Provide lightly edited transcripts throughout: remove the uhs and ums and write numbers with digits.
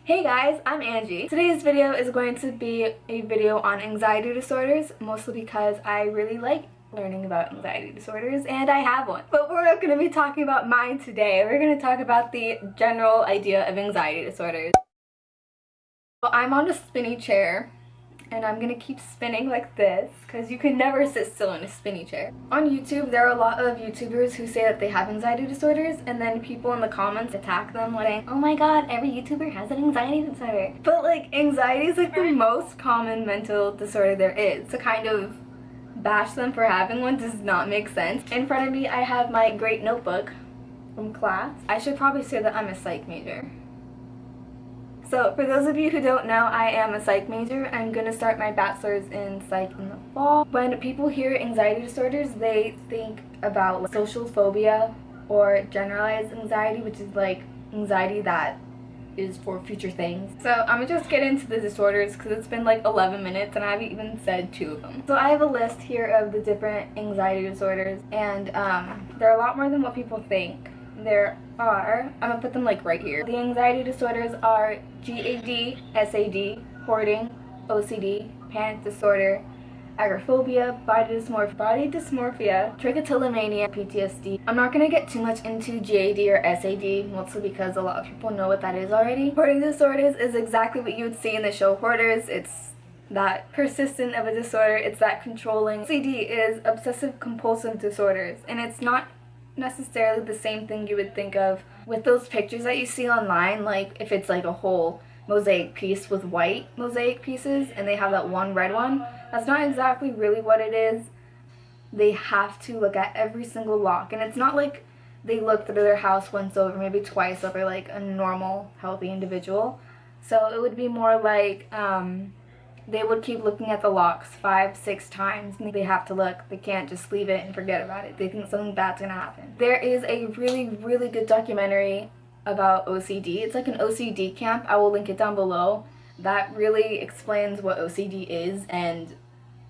Hey guys, I'm Angie. Today's video is going to be a video on anxiety disorders, mostly because I really like learning about anxiety disorders and I have one. But we're not going to be talking about mine today. We're going to talk about the general idea of anxiety disorders. Well, I'm on a spinny chair and I'm gonna keep spinning like this because you can never sit still in a spinny chair. On YouTube, there are a lot of YouTubers who say that they have anxiety disorders, and then people in the comments attack them like, oh my god, every YouTuber has an anxiety disorder. But like, anxiety is like the most common mental disorder there is. To kind of bash them for having one does not make sense. In front of me, I have my great notebook from class. I should probably say that I'm a psych major. So for those of you who don't know, I am a psych major. I'm going to start my bachelor's in psych in the fall. When people hear anxiety disorders, they think about like social phobia or generalized anxiety, which is like anxiety that is for future things. So I'm gonna just get into the disorders because it's been like 11 minutes and I haven't even said 2 of them. So I have a list here of the different anxiety disorders, and there are a lot more than what people think. There are, I'm gonna put them like right here. The anxiety disorders are GAD, SAD, hoarding, OCD, panic disorder, agoraphobia, body dysmorphia, trichotillomania, PTSD. I'm not gonna get too much into GAD or SAD, mostly because a lot of people know what that is already. Hoarding disorders is exactly what you would see in the show Hoarders. It's that persistent of a disorder, it's that controlling. CD is obsessive compulsive disorders, and it's not necessarily the same thing you would think of with those pictures that you see online, like if it's like a whole mosaic piece with white mosaic pieces and they have that one red one. That's not exactly really what it is. They have to look at every single lock, and it's not like they look through their house once over, maybe twice over, like a normal healthy individual. So it would be more like they would keep looking at the locks 5-6 times, and they have to look. They can't just leave it and forget about it. They think something bad's gonna happen. There is a really good documentary about OCD. It's like an OCD camp. I will link it down below. That really explains what OCD is and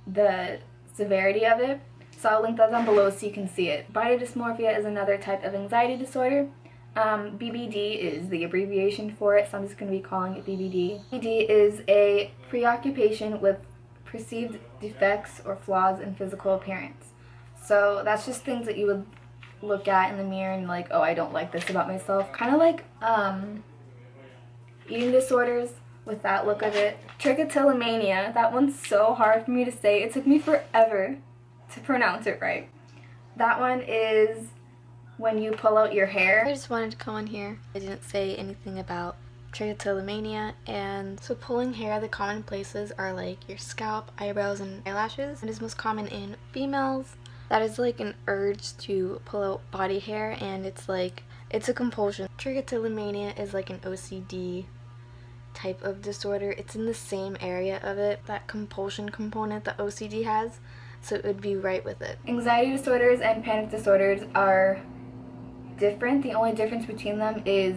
the severity of it. So I'll link that down below so you can see it. Body dysmorphia is another type of anxiety disorder. BBD is the abbreviation for it, so I'm just going to be calling it BBD. BBD is a preoccupation with perceived defects or flaws in physical appearance. So that's just things that you would look at in the mirror and like, oh, I don't like this about myself. Kind of like eating disorders with that look of it. Trichotillomania, that one's so hard for me to say. It took me forever to pronounce it right. That one is when you pull out your hair. I just wanted to come on here. I didn't say anything about trichotillomania, and so pulling hair, the common places are like your scalp, eyebrows, and eyelashes. It is most common in females. That is like an urge to pull out body hair, and it's a compulsion. Trichotillomania is like an OCD type of disorder. It's in the same area of it, that compulsion component that OCD has, so it would be right with it. Anxiety disorders and panic disorders are different. The only difference between them is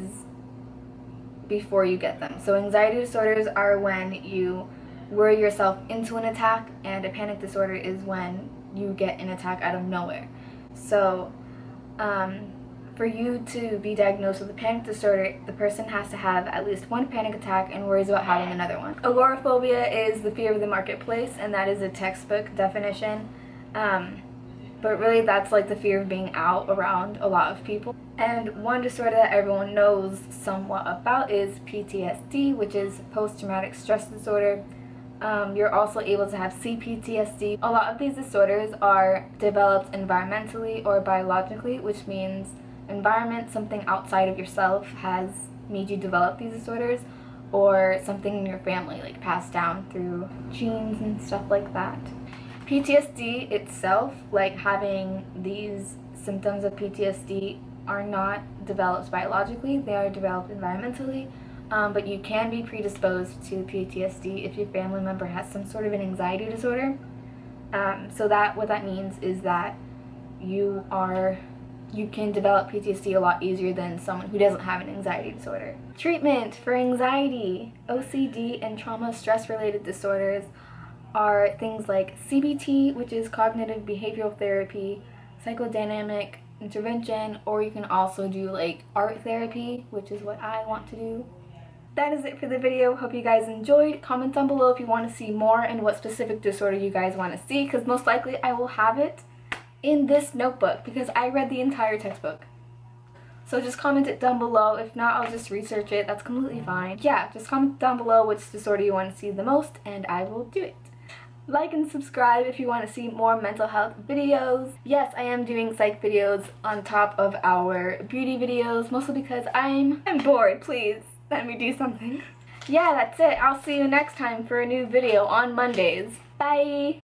before you get them. So anxiety disorders are when you worry yourself into an attack, and a panic disorder is when you get an attack out of nowhere. So for you to be diagnosed with a panic disorder, the person has to have at least one panic attack and worries about having another one. Agoraphobia is the fear of the marketplace, and that is a textbook definition. But really that's like the fear of being out around a lot of people. And one disorder that everyone knows somewhat about is PTSD, which is post-traumatic stress disorder. You're also able to have CPTSD. A lot of these disorders are developed environmentally or biologically, which means environment, something outside of yourself, has made you develop these disorders, or something in your family, like passed down through genes and stuff like that. PTSD itself, like having these symptoms of PTSD, are not developed biologically, they are developed environmentally, but you can be predisposed to PTSD if your family member has some sort of an anxiety disorder. So what that means is that you can develop PTSD a lot easier than someone who doesn't have an anxiety disorder. Treatment for anxiety, OCD, and trauma stress-related disorders are things like CBT, which is cognitive behavioral therapy, psychodynamic intervention, or you can also do like art therapy, which is what I want to do. that is it for the video. Hope you guys enjoyed. Comment down below if you want to see more and what specific disorder you guys want to see, because most likely I will have it in this notebook because I read the entire textbook. So just comment it down below. If not, I'll just research it. That's completely fine. Yeah, just comment down below which disorder you want to see the most and I will do it. Like and subscribe if you want to see more mental health videos. Yes, I am doing psych videos on top of our beauty videos, mostly because I'm bored. Please, let me do something. Yeah, that's it. I'll see you next time for a new video on Mondays. Bye!